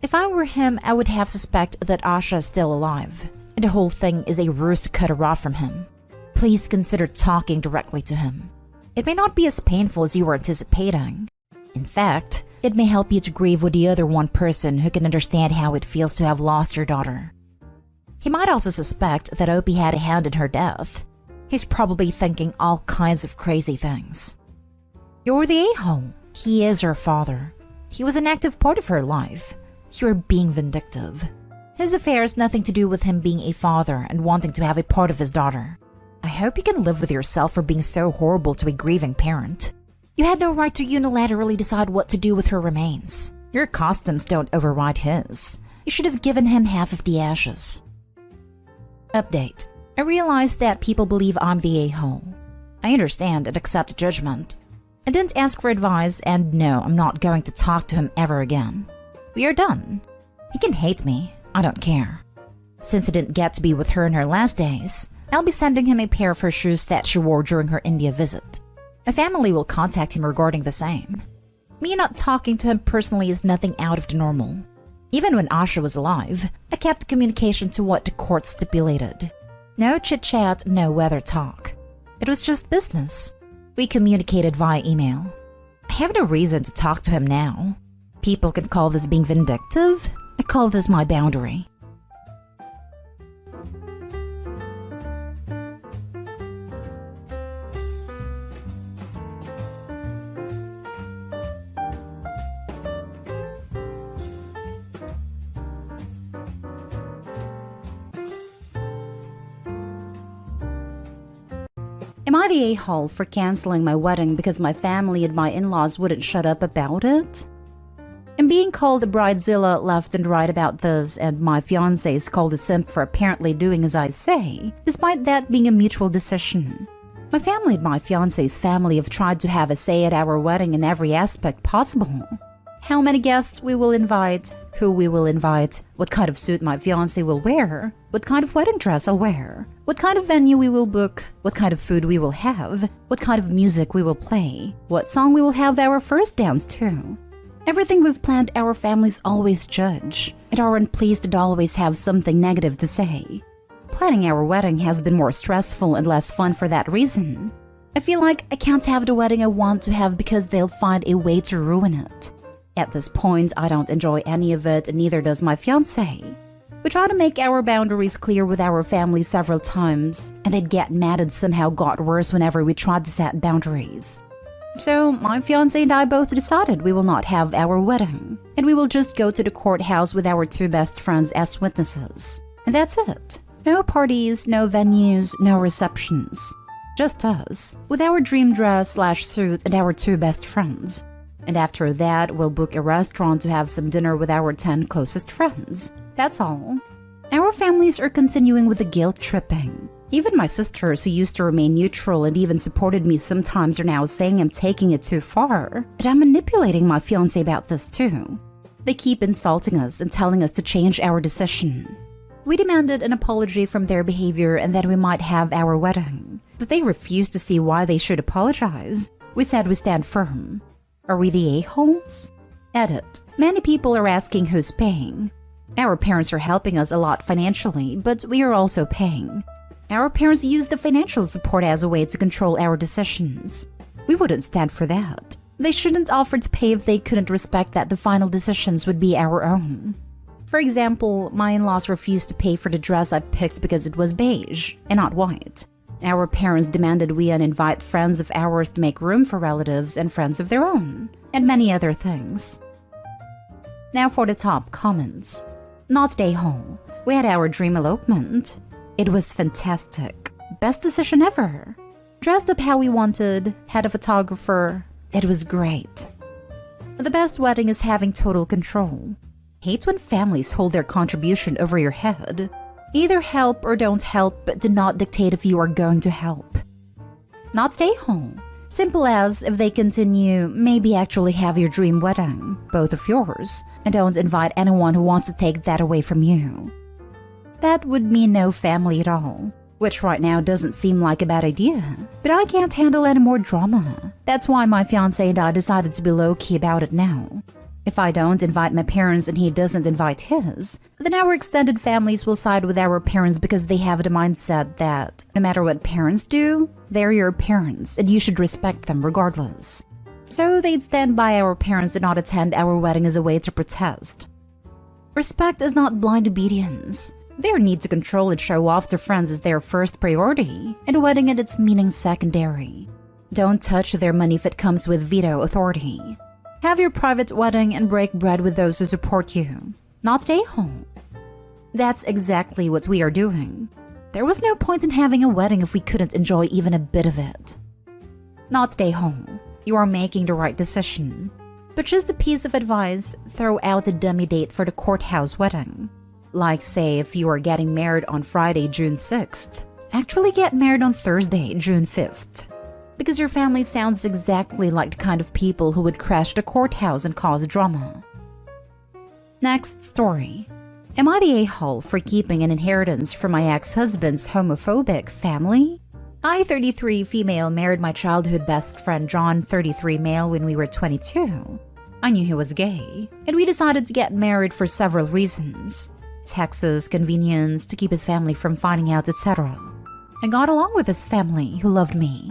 S1: If I were him, I would have suspect that Asha is still alive, and the whole thing is a ruse to cut her off from him. Please consider talking directly to him. It may not be as painful as you were anticipating. In fact, it may help you to grieve with the other one person who can understand how it feels to have lost your daughter. He might also suspect that Opie had a hand in her death. He's probably thinking all kinds of crazy things. You're the a-hole. He is her father. He was an active part of her life. You're being vindictive. His affair has nothing to do with him being a father and wanting to have a part of his daughter. I hope you can live with yourself for being so horrible to a grieving parent. You had no right to unilaterally decide what to do with her remains. Your customs don't override his. You should have given him half of the ashes. Update. I realize that people believe I'm the a-hole. I understand and accept judgment. I didn't ask for advice, and no, I'm not going to talk to him ever again. We are done. He can hate me. I don't care. Since I didn't get to be with her in her last days, I'll be sending him a pair of her shoes that she wore during her India visit. My family will contact him regarding the same. Me not talking to him personally is nothing out of the normal. Even when Asha was alive, I kept communication to what the court stipulated. No chit-chat, no weather talk. It was just business. We communicated via email. I have no reason to talk to him now. People can call this being vindictive. I call this my boundary. Am I the a-hole for canceling my wedding because my family and my in-laws wouldn't shut up about it? I'm being called a bridezilla left and right about this, and my fiancé is called a simp for apparently doing as I say, despite that being a mutual decision. My family and my fiancé's family have tried to have a say at our wedding in every aspect possible. How many guests we will invite, who we will invite, what kind of suit my fiancé will wear, what kind of wedding dress I'll wear, what kind of venue we will book, what kind of food we will have, what kind of music we will play, what song we will have our first dance to. Everything we've planned our families always judge, and aren't pleased and always have something negative to say. Planning our wedding has been more stressful and less fun for that reason. I feel like I can't have the wedding I want to have because they'll find a way to ruin it. At this point, I don't enjoy any of it, and neither does my fiancé. We try to make our boundaries clear with our family several times, and they'd get mad and somehow got worse whenever we tried to set boundaries. So, my fiancé and I both decided we will not have our wedding, and we will just go to the courthouse with our two best friends as witnesses. And that's it. No parties, no venues, no receptions. Just us, with our dream dress/suit and our two best friends. And after that, we'll book a restaurant to have some dinner with our 10 closest friends. That's all. Our families are continuing with the guilt tripping. Even my sisters, who used to remain neutral and even supported me sometimes, are now saying I'm taking it too far. But I'm manipulating my fiancé about this too. They keep insulting us and telling us to change our decision. We demanded an apology from their behavior and that we might have our wedding. But they refused to see why they should apologize. We said we stand firm. Are we the a-holes? Edit. Many people are asking who's paying. Our parents are helping us a lot financially, but we are also paying. Our parents use the financial support as a way to control our decisions. We wouldn't stand for that. They shouldn't offer to pay if they couldn't respect that the final decisions would be our own. For example, my in-laws refused to pay for the dress I picked because it was beige and not white. Our parents demanded we uninvite friends of ours to make room for relatives and friends of their own, and many other things. Now for the top comments. Not a-hole. We had our dream elopement. It was fantastic. Best decision ever. Dressed up how we wanted, had a photographer. It was great. The best wedding is having total control. Hate when families hold their contribution over your head. Either help or don't help, but do not dictate if you are going to help. Not stay home. Simple as, if they continue, maybe actually have your dream wedding, both of yours, and don't invite anyone who wants to take that away from you. That would mean no family at all, which right now doesn't seem like a bad idea, but I can't handle any more drama. That's why my fiancé and I decided to be low-key about it now. If I don't invite my parents and he doesn't invite his, then our extended families will side with our parents because they have the mindset that no matter what parents do, they're your parents and you should respect them regardless. So they'd stand by our parents and not attend our wedding as a way to protest. Respect is not blind obedience. Their need to control and show off to friends is their first priority, and a wedding and its meaning secondary. Don't touch their money if it comes with veto authority. Have your private wedding and break bread with those who support you. Not stay home. That's exactly what we are doing. There was no point in having a wedding if we couldn't enjoy even a bit of it. Not stay home. You are making the right decision. But just a piece of advice, throw out a dummy date for the courthouse wedding. Like say if you are getting married on Friday, June 6th, actually get married on Thursday, June 5th. Because your family sounds exactly like the kind of people who would crash the courthouse and cause drama. Next story. Am I the a-hole for keeping an inheritance from my ex-husband's homophobic family? I, 33 female, married my childhood best friend John, 33 male, when we were 22. I knew he was gay, and we decided to get married for several reasons. Taxes, convenience, to keep his family from finding out, etc. I got along with his family, who loved me.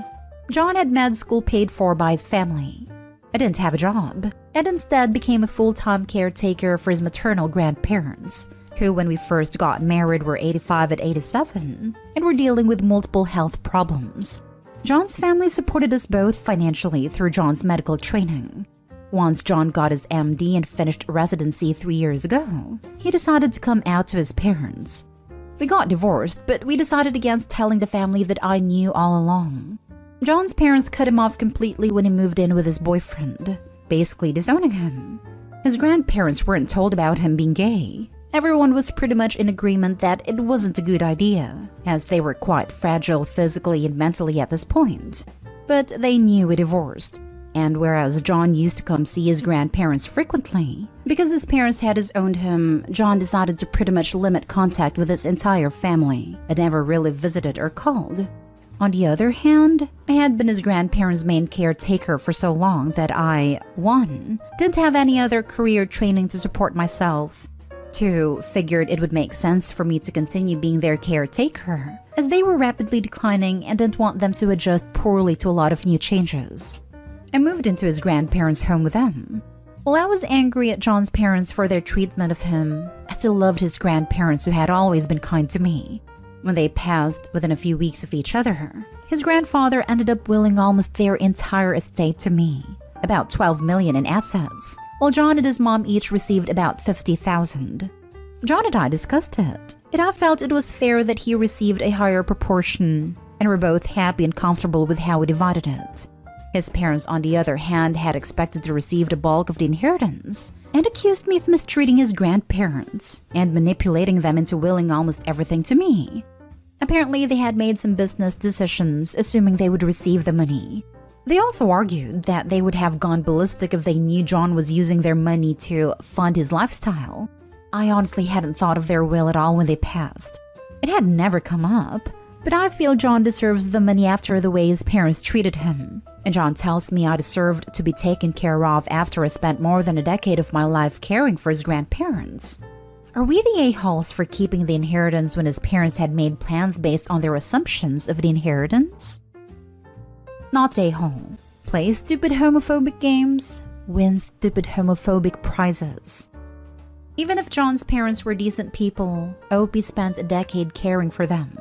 S1: John had med school paid for by his family. I didn't have a job, and instead became a full-time caretaker for his maternal grandparents, who when we first got married were 85 and 87, and were dealing with multiple health problems. John's family supported us both financially through John's medical training. Once John got his MD and finished residency 3 years ago, he decided to come out to his parents. We got divorced, but we decided against telling the family that I knew all along. John's parents cut him off completely when he moved in with his boyfriend, basically disowning him. His grandparents weren't told about him being gay. Everyone was pretty much in agreement that it wasn't a good idea, as they were quite fragile physically and mentally at this point. But they knew we divorced. And whereas John used to come see his grandparents frequently, because his parents had disowned him, John decided to pretty much limit contact with his entire family and never really visited or called. On the other hand, I had been his grandparents' main caretaker for so long that I, 1, didn't have any other career training to support myself. 2, figured it would make sense for me to continue being their caretaker, as they were rapidly declining and didn't want them to adjust poorly to a lot of new changes. I moved into his grandparents' home with them. While I was angry at John's parents for their treatment of him, I still loved his grandparents who had always been kind to me. When they passed within a few weeks of each other, his grandfather ended up willing almost their entire estate to me, about $12 million in assets, while John and his mom each received about $50,000. John and I discussed it, and I felt it was fair that he received a higher proportion, and were both happy and comfortable with how we divided it. His parents, on the other hand, had expected to receive the bulk of the inheritance, and accused me of mistreating his grandparents and manipulating them into willing almost everything to me. Apparently, they had made some business decisions, assuming they would receive the money. They also argued that they would have gone ballistic if they knew John was using their money to fund his lifestyle. I honestly hadn't thought of their will at all when they passed. It had never come up, but I feel John deserves the money after the way his parents treated him. And John tells me I deserved to be taken care of after I spent more than a decade of my life caring for his grandparents. Are we the a-holes for keeping the inheritance when his parents had made plans based on their assumptions of the inheritance? Not a-hole. Play stupid homophobic games, win stupid homophobic prizes. Even if John's parents were decent people, Opie spent a decade caring for them.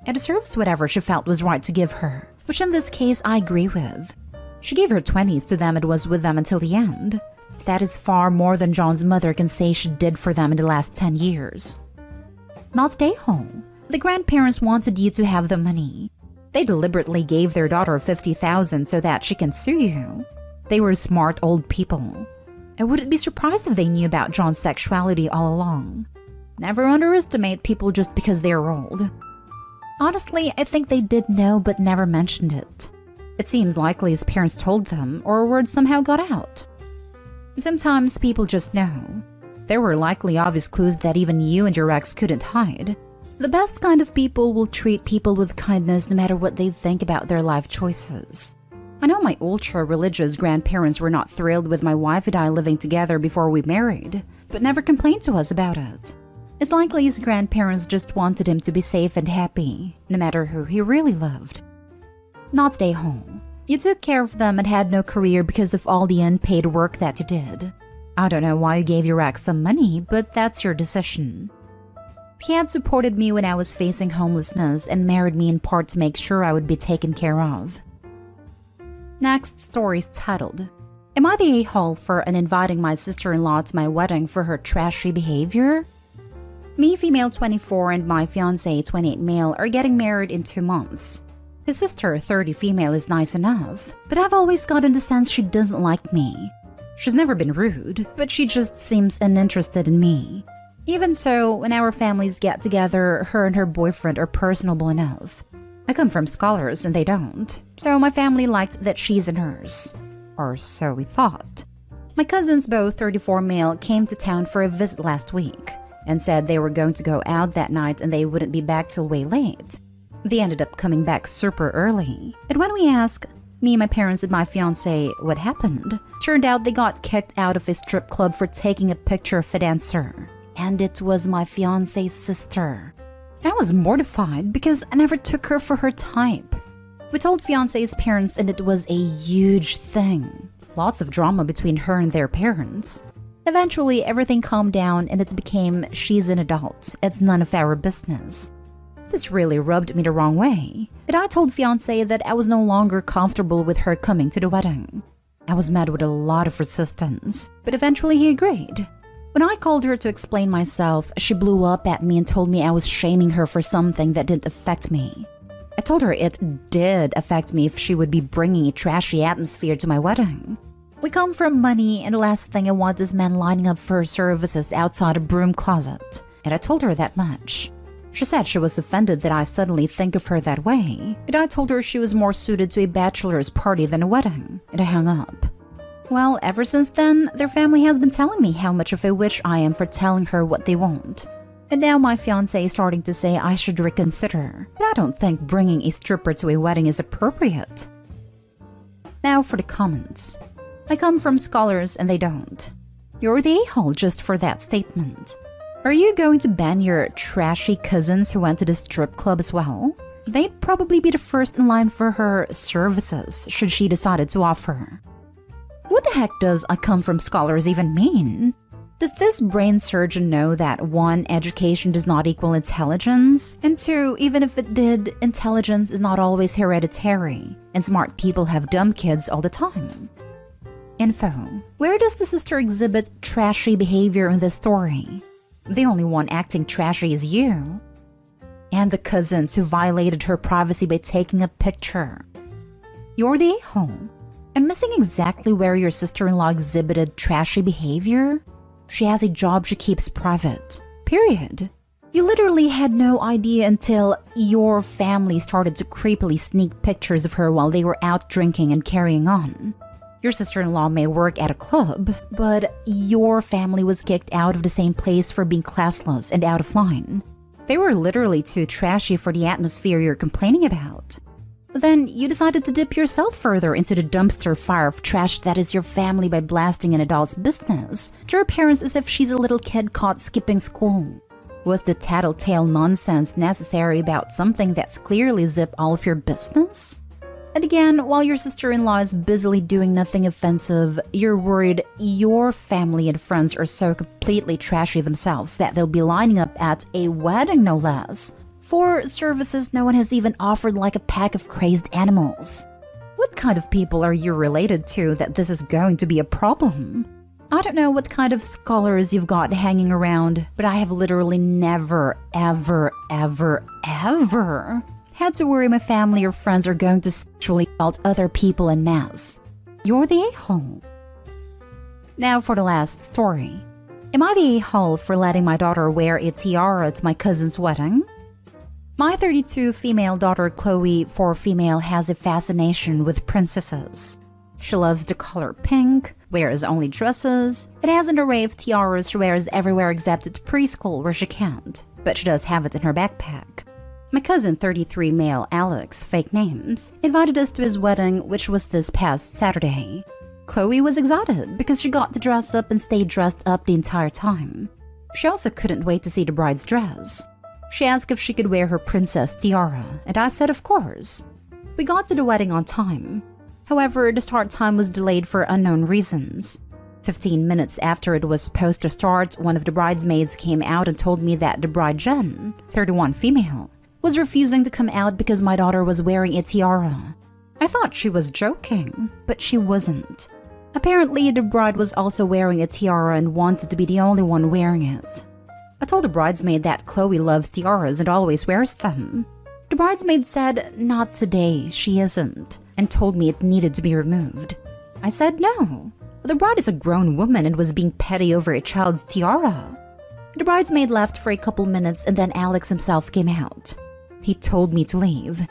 S1: It deserves whatever she felt was right to give her, which in this case I agree with. She gave her 20s to them and was with them until the end. That is far more than John's mother can say she did for them in the last 10 years. Not stay home. The grandparents wanted you to have the money. They deliberately gave their daughter $50,000 so that she can sue you. They were smart old people. I wouldn't be surprised if they knew about John's sexuality all along. Never underestimate people just because they're old. Honestly, I think they did know but never mentioned it. It seems likely his parents told them, or word somehow got out. Sometimes people just know. There were likely obvious clues that even you and your ex couldn't hide. The best kind of people will treat people with kindness no matter what they think about their life choices. I know my ultra-religious grandparents were not thrilled with my wife and I living together before we married, but never complained to us about it. It's likely his grandparents just wanted him to be safe and happy, no matter who he really loved. Not stay home. You took care of them and had no career because of all the unpaid work that you did. I don't know why you gave your ex some money, but that's your decision. He had supported me when I was facing homelessness and married me in part to make sure I would be taken care of. Next story is titled, Am I the a-hole for uninviting my sister-in-law to my wedding for her trashy behavior? Me, female 24, and my fiancé, 28 male, are getting married in 2 months. His sister, 30 female, is nice enough, but I've always gotten the sense she doesn't like me. She's never been rude, but she just seems uninterested in me. Even so, when our families get together, her and her boyfriend are personable enough. I come from scholars and they don't, so my family liked that she's in hers. Or so we thought. My cousins, both 34 male, came to town for a visit last week, and said they were going to go out that night and they wouldn't be back till way late. They ended up coming back super early. And when we asked, me, my parents, and my fiancé, what happened, turned out they got kicked out of a strip club for taking a picture of a dancer. And it was my fiancé's sister. I was mortified because I never took her for her type. We told fiancé's parents and it was a huge thing. Lots of drama between her and their parents. Eventually, everything calmed down and it became she's an adult. It's none of our business. This really rubbed me the wrong way. And I told fiancé that I was no longer comfortable with her coming to the wedding. I was met with a lot of resistance, but eventually he agreed. When I called her to explain myself, she blew up at me and told me I was shaming her for something that didn't affect me. I told her it did affect me if she would be bringing a trashy atmosphere to my wedding. We come from money, and the last thing I want is men lining up for her services outside a broom closet. And I told her that much. She said she was offended that I suddenly think of her that way, and I told her she was more suited to a bachelor's party than a wedding, and I hung up. Well, ever since then, their family has been telling me how much of a witch I am for telling her what they want. And now my fiancé is starting to say I should reconsider, but I don't think bringing a stripper to a wedding is appropriate. Now for the comments. I come from scholars and they don't. You're the a-hole just for that statement. Are you going to ban your trashy cousins who went to the strip club as well? They'd probably be the first in line for her services should she decide to offer. What the heck does I come from scholars even mean? Does this brain surgeon know that 1, education does not equal intelligence? And 2, even if it did, intelligence is not always hereditary, and smart people have dumb kids all the time? Info. Where does the sister exhibit trashy behavior in this story? The only one acting trashy is you. And the cousins who violated her privacy by taking a picture. You're the a-hole. I'm missing exactly where your sister-in-law exhibited trashy behavior. She has a job she keeps private. Period. You literally had no idea until your family started to creepily sneak pictures of her while they were out drinking and carrying on. Your sister-in-law may work at a club, but your family was kicked out of the same place for being classless and out of line. They were literally too trashy for the atmosphere you're complaining about. Then you decided to dip yourself further into the dumpster fire of trash that is your family by blasting an adult's business to her parents as if she's a little kid caught skipping school. Was the tattletale nonsense necessary about something that's clearly zip all of your business? And again, while your sister-in-law is busily doing nothing offensive, you're worried your family and friends are so completely trashy themselves that they'll be lining up at a wedding no less. For services no one has even offered, like a pack of crazed animals. What kind of people are you related to that this is going to be a problem? I don't know what kind of scholars you've got hanging around, but I have literally never, ever had to worry my family or friends are going to sexually assault other people en masse. You're the a-hole. Now for the last story. Am I the a-hole for letting my daughter wear a tiara at my cousin's wedding? My 32 female daughter Chloe, 4 female, has a fascination with princesses. She loves the color pink, wears only dresses, and has an array of tiaras she wears everywhere except at preschool where she can't, but she does have it in her backpack. My cousin 33 male Alex, fake names, invited us to his wedding, which was this past Saturday. Chloe was excited because she got to dress up and stay dressed up the entire time. She also couldn't wait to see the bride's dress. She asked if she could wear her princess tiara, and I said of course. We got to the wedding on time. However, the start time was delayed for unknown reasons. 15 minutes after it was supposed to start, one of the bridesmaids came out and told me that the bride Jen, 31 female, was refusing to come out because my daughter was wearing a tiara. I thought she was joking, but she wasn't. Apparently, the bride was also wearing a tiara and wanted to be the only one wearing it. I told the bridesmaid that Chloe loves tiaras and always wears them. The bridesmaid said not today, she isn't, and told me it needed to be removed. I said no. The bride is a grown woman and was being petty over a child's tiara. The bridesmaid left for a couple minutes and then Alex himself came out. He told me to leave.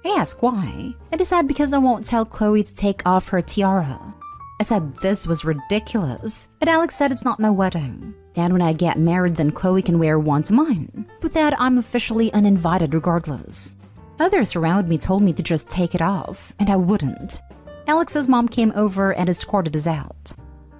S1: I asked why, and he said because I won't tell Chloe to take off her tiara. I said this was ridiculous, and Alex said it's not my wedding. And when I get married, then Chloe can wear one to mine. With that, I'm officially uninvited regardless. Others around me told me to just take it off, and I wouldn't. Alex's mom came over and escorted us out.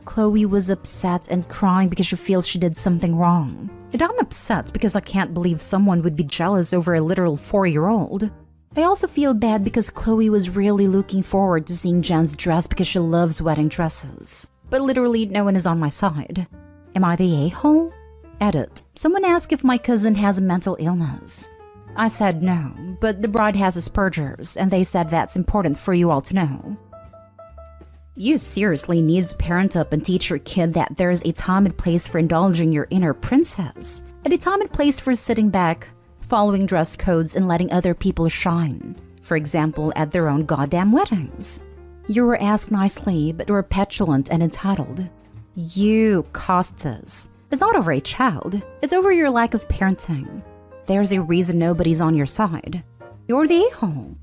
S1: Chloe was upset and crying because she feels she did something wrong. And I'm upset because I can't believe someone would be jealous over a literal 4-year-old. I also feel bad because Chloe was really looking forward to seeing Jen's dress because she loves wedding dresses. But literally no one is on my side. Am I the a-hole? Edit. Someone asked if my cousin has a mental illness. I said no, but the bride has Asperger's, and they said that's important for you all to know. You seriously need to parent up and teach your kid that there's a time and place for indulging your inner princess, and a time and place for sitting back, following dress codes, and letting other people shine. For example, at their own goddamn weddings. You were asked nicely, but were petulant and entitled. You caused this. It's not over a child. It's over your lack of parenting. There's a reason nobody's on your side. You're the a-hole.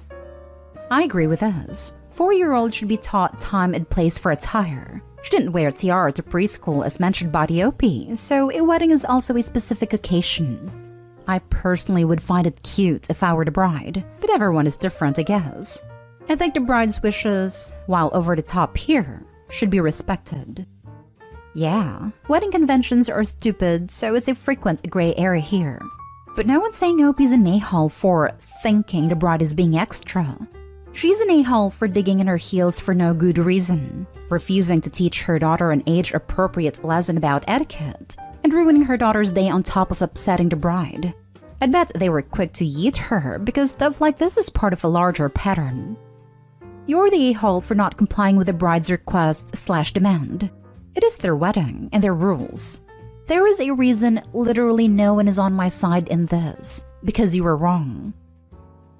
S1: I agree with this. 4-year-olds should be taught time and place for attire. She didn't wear a tiara to preschool as mentioned by the OP, so a wedding is also a specific occasion. I personally would find it cute if I were the bride, but everyone is different, I guess. I think the bride's wishes, while over the top here, should be respected. Yeah, wedding conventions are stupid, so it's a frequent gray area here. But no one's saying OP's an a-hole for thinking the bride is being extra. She's an a-hole for digging in her heels for no good reason, refusing to teach her daughter an age-appropriate lesson about etiquette, and ruining her daughter's day on top of upsetting the bride. I'd bet they were quick to yeet her because stuff like this is part of a larger pattern. You're the a-hole for not complying with the bride's request/demand. It is their wedding and their rules. There is a reason literally no one is on my side in this, because you were wrong.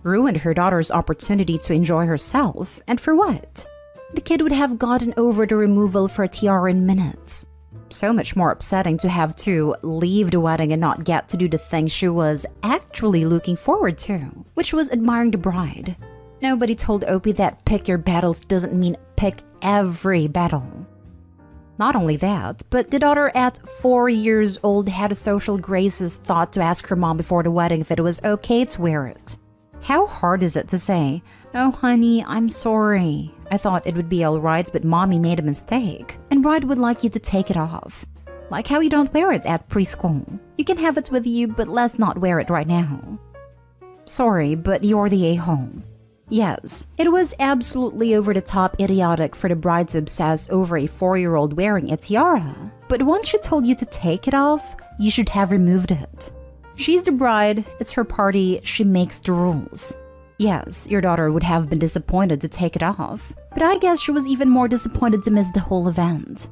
S1: Ruined her daughter's opportunity to enjoy herself, and for what? The kid would have gotten over the removal for a tiara in minutes. So much more upsetting to have to leave the wedding and not get to do the thing she was actually looking forward to, which was admiring the bride. Nobody told Opie that pick your battles doesn't mean pick every battle. Not only that, but the daughter at 4 years old had a social graces thought to ask her mom before the wedding if it was okay to wear it. How hard is it to say, "Oh honey, I'm sorry. I thought it would be alright, but mommy made a mistake, and bride would like you to take it off." Like how you don't wear it at preschool. You can have it with you, but let's not wear it right now. Sorry, but you're the a-hole. Yes, it was absolutely over-the-top idiotic for the bride to obsess over a 4-year-old wearing a tiara. But once she told you to take it off, you should have removed it. She's the bride, it's her party, she makes the rules. Yes, your daughter would have been disappointed to take it off, but I guess she was even more disappointed to miss the whole event.